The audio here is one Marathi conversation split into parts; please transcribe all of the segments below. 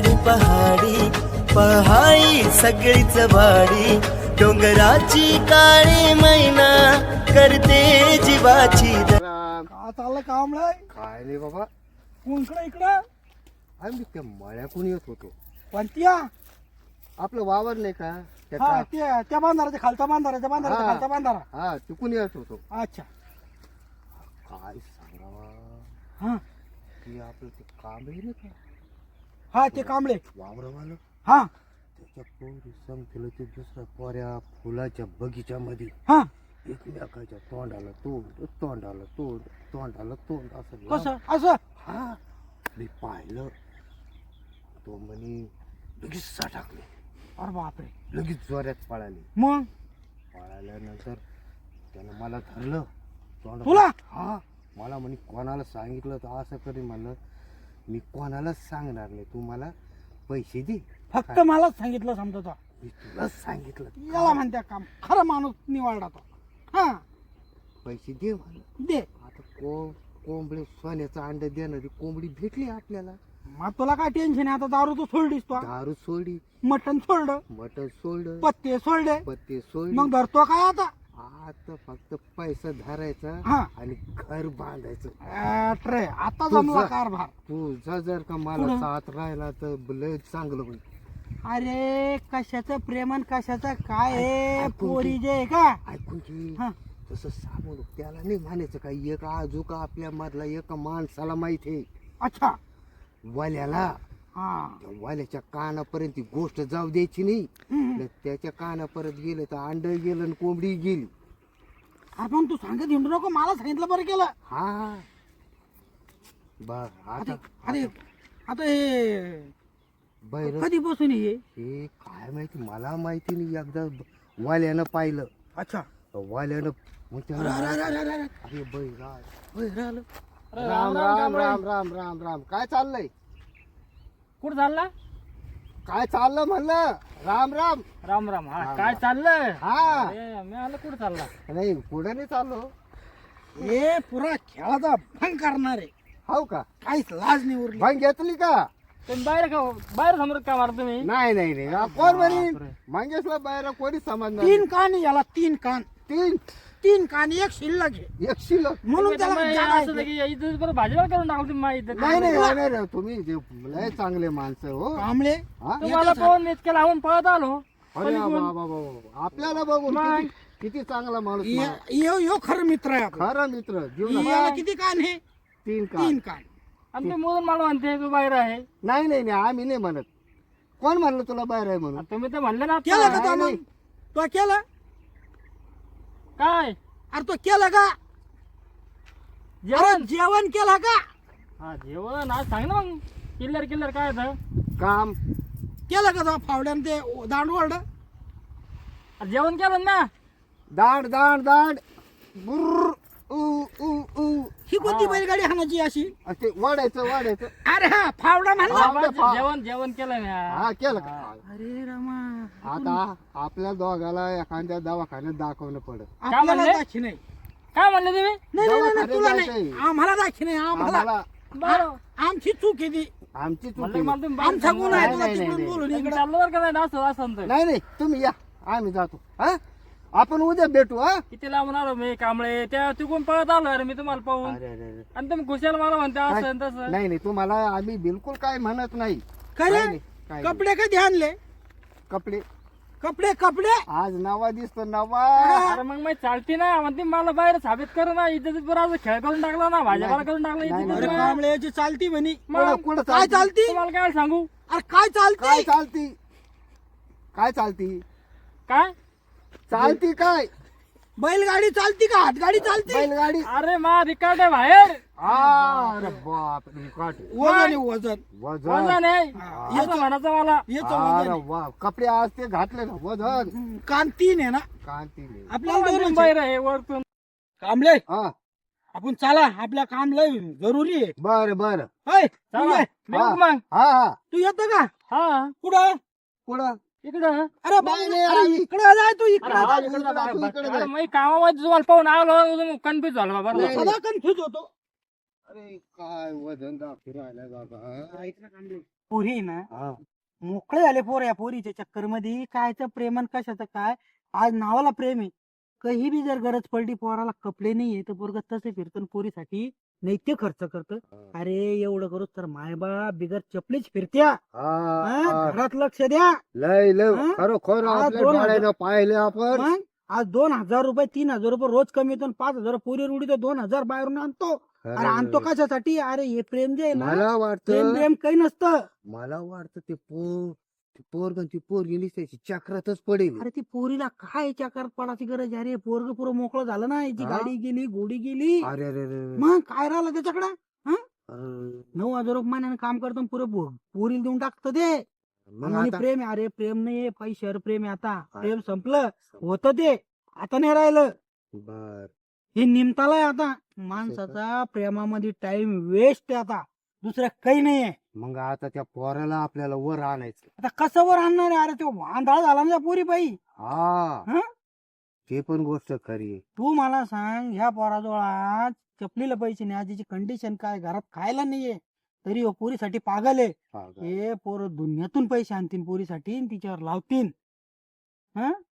झाडी पहाडी पहाई सगळीच भाडी डोंगराची काळी मैना करते जीवाची का चाललं काम नाही काय नाही बाबा, कोणकडे इकडं आम्ही त्या मळ्याकून येत होतो. कोणत्या आपलं वावर नाही का त्या हा त्या बांधाराच्या खालचा बांधाराच्या बांधाराच्या हा. खालचा बांधारा हा तिकून येत होतो. अच्छा काय सांगावा हा की आपलं ते काम आहे ना का हा ते कांबळे वावरवालं, हा त्याच्या पोरी संपलं ते दुसऱ्या पोऱ्या फुलाच्या बगीच्यामध्ये हा एकमेकाच्या तोंडाला तोंड तोंडाला तोंड तोंडाला तोंड असं कसं असं हा मी पाहिलं. तो म्हणे लगेच टाकले, अरे बापरे लगेच जोऱ्यात पळाले. मग पळाल्यानंतर त्यानं मला धरलं तोंड. तुला? हा मला म्हणे कोणाला सांगितलं तर असं करी म्हणलं. मी कोणालाच सांगणार नाही, तू मला पैसे दे. फक्त मलाच सांगितलं समजा तो मी तुलाच सांगितलं. याला म्हणत्या काम खरं माणूस निवडला तो हा पैसे दे म्हणलं. दे आता कोंबडी सोन्याचं अंड देणारी कोंबडी भेटली आपल्याला. मग तुला काय टेन्शन आहे आता दारू तू सोडलीस तो दारू सोडली, मटण सोडलं मटण सोडलं, पत्ते सोडले पत्ते सोडले. मग धरतो काय आता आता फक्त पैसा धरायचा हा आणि घर बांधायचं. ट्रे आता तुझं- जमला कारभार तुझा जर का मला पुढं? साथ राहिला तर लय चांगलं होईल. अरे कशाचं प्रेमन कशाचं काय आहे ऐकून पोरी घे. जे आहे का ऐकून घे, हा तसं सांगू नको. त्याला नाही म्हणायचं काय, एक आजूका आपल्या मधला एका माणसाला माहित आहे, अच्छा वाल्याला. हा त्या वाल्याच्या कानापर्यंत ती गोष्ट जाऊ द्यायची नाही. हम्म. नाही त्याच्या कानापर्यंत गेलं तर अंड गेलं आणि कोंबडी गेली. अरे पण तू सांगत हिंडू नको मला सांगितलं बरं केलं हा बर अरे आता अरे आता हे बैर कधीपासून हे हे काय माहिती, मला माहिती नाही. एकदा वाल्यानं पाहिलं, अच्छा वाल्यानं मग अरे अरे त्याला अरे अरे अरे अरे बैराज राहिलं राम राम राम राम राम राम. काय चाललंय, कुठं चालला काय चाललं म्हणलं? राम राम राम राम हा राम काय राम. चाललंय हा मी आलं कुठं चालला नाही पुढे नाही चाललो. हे पुरा खेळाचा भंग करणार आहे हो का, काहीच लाज नाही उरली भांग घेतली का? पण बाहेर समोर का मारतो तुम्ही नाही नाही नाही हा, कोण म्हणीन मंगेशला बाहेर कोणी समजणार तीन कान आहे याला तीन कान तीन तीन कान एक शिल्लक आहे एक शिल्लक. म्हणून त्याला जागा आहे. भाजीवर करून टाकतो नाही नाही नाही, नाही नाही, तुम्ही जे लय चांगले माणसं हो. कांबळे हा? तुम्हाला पाहून इतके लावून पळत आलो अरे बाबा बाबा, आपल्याला बघून किती चांगला माणूस माणूस. यो खरं मित्र आहे आपला. खरा मित्र जीवनात. याला किती कान आहे तीन का तीन कान आणि ते मोजून मला म्हणते तू बाहेर आहे नाही नाही नाही, आम्ही नाही म्हणत. कोण म्हणलं तुला बाहेर आहे म्हणून? तुम्ही तर म्हणले ना केलं आता. का तो नाही, मग तो केलं काय अरे तो केलं का जेवण अरे जेवण केलं का हा जेवण आज सांग ना मग किल्लर किल्लर काय होतं काम केलं का तो फावड्यान ते दांड ओरड जेवण केलं ना दांड दांड दांड बुर्र उ उ उ. ही कोणती बैलगाडी हाणाची अशी ते वाढायचं वाढायचं. अरे हा फावडा म्हणला हा. जेवण जेवण केलं ना हा केलं का? अरे रामा आता आपल्या दोघाला एखाद्या दवाखान्यात दाखवणं पडत. आपल्याला म्हणले? दाखी नाही काय म्हणले तुम्ही नाही नाही, नाही दवाखान्यात तुला जायचंय. नाही आम्हाला दाखी नाही आम्हाला आम्हाला बरं आमची चूक आहे ती आमची चूक म्हणलं आहे. मला तुम्ही बाहेर आमचा गुन्हा आहे नाही, तुला नाही, तिकडून नाही, बोलून तुम्ही इकडं चाललो बरं का नाही असं असं तर. नाही नाही तुम्ही या, आम्ही जातो. हा आपण उद्या भेटू. हा किती लांबून आलो मी कांबळे त्या तिकडून पळत आलो अरे मी तुम्हाला पाहून अरे अरे अरे. आणि तुम्ही खुशाल मला म्हणते असं आणि तसं नाही नाही तुम्हाला आम्ही बिलकुल काय म्हणत नाही. खरे नाही, नाही, काय नाही. कपडे कधी आणले कपडे कपडे कपडे आज नवा दिसतो नवा. अरे मग मी चालती ना म्हणते मला बाहेर साबित कर ना इज्जत बरं खेळ करून टाकला ना भाजपाला करून टाकला नाही, इज्जत अरे बरं. कांबळ्याची चालती म्हणी कुठं कुठं काय चालती? चालती तुम्हाला काय सांगू अरे काय काय चालती चालती? काय चालती? काय चालती काय? बैलगाडी चालती का हातगाडी चालती बैलगाडी. अरे मा रिकार्ड आहे बाहेर अरे बाप रे, काट. वजन आहे वजन वजन. वजन आहे हा. असं म्हणायचं मला याचं वजन अरे वा, कपडे आज ते घातले ना वजन आहे. कान तीन आहे ना कांतीने. आपल्याला दोनच आहे. बाहेर आहे वरतून कांबळे हा आपण चला आपल्या काम लय जरुरी आहे बर बर. होय, तू चला, ये. निघू मग हा हा तू येतो का हा कुठं कुठं? इकडं अरे नाही, नाही, अरे आम्ही- इकडे जाय तू अरे इकडे हा, जा. इकडं इकडं जा, तू इकडं अरे जा. मी कामामध्ये तुम्हाला पाहून आलो कन्फ्युज झालो बाबा नाही. सदा कन्फ्युज होतो अरे काय वजन दाखवू राहिलाय बाबा. ऐक ना कांबळे पोरी ना हा मोकळे झाले पोर या पोरीच्या चक्कर मध्ये कायचं प्रेम आणि कशाचं काय. आज नावाला प्रेम आहे. काही बी जर गरज पडली पोराला कपडे नाहीये तर पोरग तसे फिरतं पोरीसाठी नैतिक खर्च करतं. अरे एवढं करू तर मायबा बिगर चपलीच फिरत्या. हा. घरात लक्ष द्या. लय लय हा? खरोखर आज आपल्या 2,000 डोळ्यानं पाहिले आपण. मग आज 2,000 रुपये 3,000 रुपये रोज कमी येतो 5,000 पोरीवर उडीतो 2,000 बाहेरून आणतो. अरे आणतो कशासाठी. अरे हे प्रेम जे आहे ना मला प्रेम वाटतं प्रेम काही नसतं. मला वाटतं ते पोरग ती पोरगी त्याची चक्रातच पडेल. अरे ती पोरीला काय चक्रात पडायची गरज आहे. अरे पोरग पुरं मोकळं झालं ना याची हा? गाडी गेली घोडी गेली. अरे अरे अरे मग काय राहिलं त्याच्याकडे. अरे. 9,000 रुपये महिन्याने काम करतो पुरं पोरीला देऊन टाकतं ते. मग आणि आता प्रेम आहे. अरे प्रेम नाही पैशावर प्रेम आहे आता. प्रेम संपलं होतं ते आता नाही राहिलं. बर हे निमतालाय आता. माणसाचा प्रेमामध्ये टाइम वेस्ट आहे आता. दुसरं काही नाहीये. मग आता त्या पोराला आपल्याला वर आणायचं. आता कसं वर आणणार आहे. अरे तो वांधाळ झाला ना त्या पोरी बाई. हा हं? ते पण गोष्ट खरी आहे. तू मला सांग ह्या पोराजवळ आज चपलीला पैसे नाही. आजीची कंडिशन काय घरात खायला नाहीये तरी हो पोरीसाठी पागल आहे. पागल. हे पोर दुनियातून पैसे आणतील पोरीसाठी आणि तिच्यावर लावतील.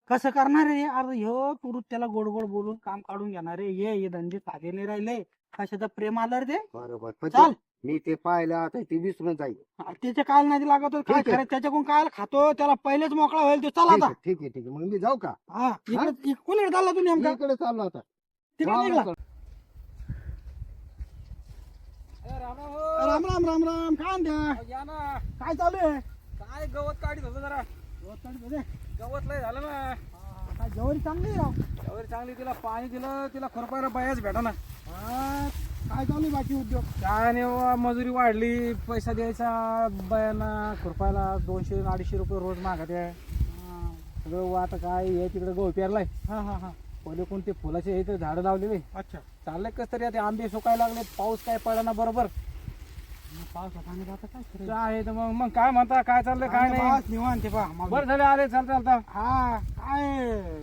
कसं करणार आहे. अरे ह्यो तू त्याला गोड गोड बोलून काम काढून घेणार आहे. हे धंदे साधे नाही राहिले. कशाचं प्रेम आलं रे ते. बरोबर पण चाल मी ते पाहिलं आता ते विसरून जाईल. त्याच्या काय नाही लागत होत. काय ठीक आहे. खरं त्याच्याकडून काय खातो त्याला पहिलेच मोकळा होईल तो. चला ठीक आता. आहे ठीक आहे ठीक आहे मग मी जाऊ का. हा इकडे कोणी चालला तू मी नेमका इकडे चाललो आता. तिकडे निघला. राम राम राम राम राम. काय म्हणत्या या ना. काय चालू आहे. काय गवत काढीत होतं जरा. गवत लय झालं ना. काय जवारी चांगली आहे राव. त्यावर चांगली तिला पाणी दिलं तिला खुरपायला बायाच भेटा ना. हा, काय चालू आहे बाकी उद्योग. काय नाही बाबा, मजुरी वाढली. पैसा द्यायचा बायांना खुरपायला 200-250 रुपये रोज मागत आहे. हा, सगळं आता काय हे तिकडे गहू पेरलाय. हा हा हा. पहिले कोणते फुलाचे हे तर झाडं लावलेले. अच्छा चाललंय कस तरी आता आंबे सुकायला लागले. पाऊस काय पडला बरोबर. पावसा पाणी आता काय करायचं? काय आहे तर मग काय म्हणता काय चाललंय काय नाही. बस निवांत आहे पहा मग. बरं झाले आले चालता चालता. हा काय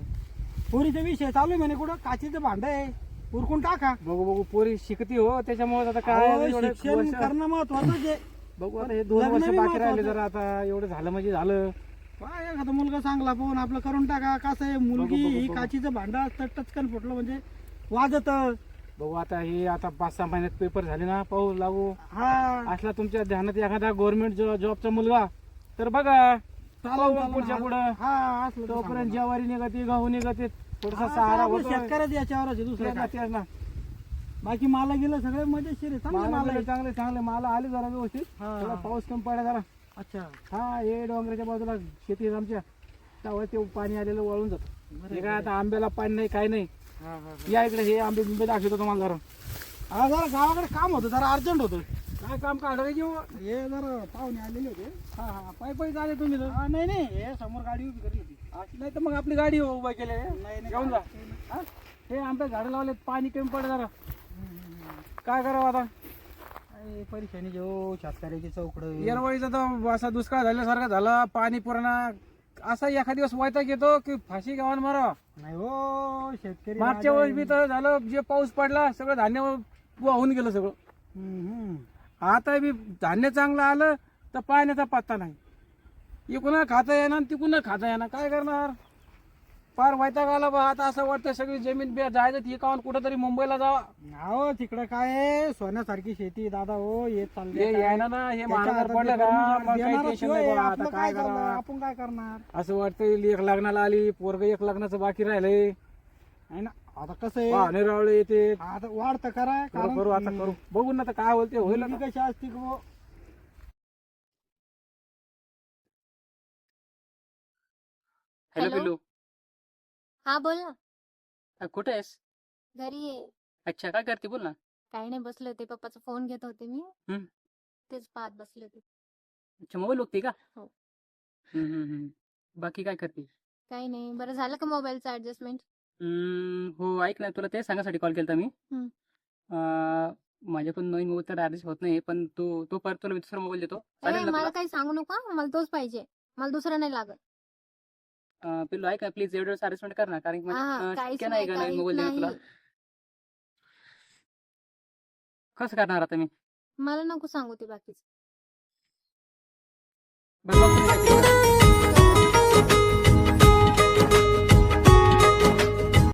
पोरीचा विषय चालू आहे म्हणे कुठं काचीचं भांड आहे उरकून टाका. बघू बघू पोरी शिकती हो त्याच्यामुळे आता काय अहो, एवढे शिक्षण वर्ष- करणं महत्वाचं आहे. बघू आता हे 2 लग्न वर्ष बी बाकी राहिले महत्वाचं. जरा आता एवढं झालं म्हणजे झालं. काय एखादा मुलगा चांगला पाहून आपलं करून टाका. कसं आहे मुलगी बघू, ही बघू. काचीचं भांड असतं टचकन फुटलं म्हणजे वाजत. बघू आता हे आता 5-6 महिन्यात पेपर झाले ना पाऊस लागू हा असला तुमच्या ध्यानात एखादा गव्हर्नमेंट जॉबचा मुलगा तर बघा. चालेल, पाहू पुढच्या चालेल. पुढं हा असलं तर तोपर्यंत सांगा. ज्वारी निघते गहू निघते थोडासा हा, सहारा आपलं होतो. शेतकऱ्याचं याच्यावरच आहे, दुसरं तेच ना, काय. तेच ना. बाकी मला गेलं सगळे मजेशीर आहे. चांगलं माल मला आहे. चांगले चांगले माल आले जरा व्यवस्थित. हा. थोडा पाऊस कमी पडला जरा. अच्छा हा हे डोंगराच्या बाजूला शेती आहे आमच्या त्यामुळे ते पाणी आलेलं वाळून जातं. हे काय आता आंब्याला पाणी नाही काय नाही. हा हा या इकडे हे आंबे बिंबे दाखवतो तुम्हाला जरा. हा जरा गावाकडे काम होतं जरा अर्जंट होतं. काय काम काढलं की हो? हे जरा पाहुणे आलेले होते. हा हा पायी झाले तुम्ही तर. हा, नाही नाही हे समोर गाडी उभी करली होती. नाही तर मग आपली गाडी उभा केली नाही, घेऊन जा. हा? हे आंबे झाडं लावलेत पाणी कमी पडे जरा. काय करावं आता. काय परेशानी जो शेतकऱ्याची चौकड. येरवळीचा तर असा दुष्काळ झाल्यासारखा झाला. पाणी पुरणा असा एखादा दिवस वैताग येतो की फाशी गावान मारा. नाही हो शेतकरी मागच्या राजा वेळेस बी तर झालं जे पाऊस पडला सगळं धान्य वाहून गेलं सगळं. हम्म. आता बी धान्य चांगलं आलं तर पाण्याचा पत्ता नाही. इकडून खाता येणार तिकडून खाता येणार काय करणार. फार वैताग आला बा. आता असं वाटतं सगळी जमीन जायचं ती काऊन कुठंतरी मुंबईला जावा. हो तिकडे काय आहे, सोन्यासारखी शेती दादा हो येत हे चालले यायना ना हे महानगर पडलं का मग काही टेन्शन नाही बा. आता काय करा. आपण काय करणार असं वाटतं एक लग्नाला आली पोरग एक लग्नाचं बाकी राहिलंय. आहे ना. आता कसं आहे पाहुणे रावळे येते. आता वाढतं करा करू आता करू बघू ना आता काय होते होईल आता. मुलगी कशी असते की बुवा. हॅलो. पिल्लू हा बोल ना. कुठे आहेस? घरी आहे. अच्छा काय करते बोल ना. काही नाही बसले होते पप्पाचा फोन घेत होते मी. हम्म. तेच पाहत बसले होते. अच्छा मोबाईल बघते का? हो. बाकी काय करते? काही नाही. बरं झालं का मोबाईलचं ऍडजस्टमेंट? हो ऐक ना तुला ते सांगासाठी कॉल केला मी. हम्म. माझ्याकडून नवीन मोबाईल तर ऍडजस्ट होत नाही पण तो परत तुला मी दुसरा मोबाईल देतो चालेल ना मला तुला? काही सांगू नका. मला तोच पाहिजे. मला दुसरा नाही लागत. पिल्लू ऐक ना प्लीज एवढं ऍडजस्टमेंट कर ना कारण की हा म्हणजे, काहीच शक्य नाही नाही का नवीन काहीच मोबाईल देणं तुला. नाही. कसं करणार आता मी? मला नको सांगू ते बाकीच. बघ तुम्ही काय केलं.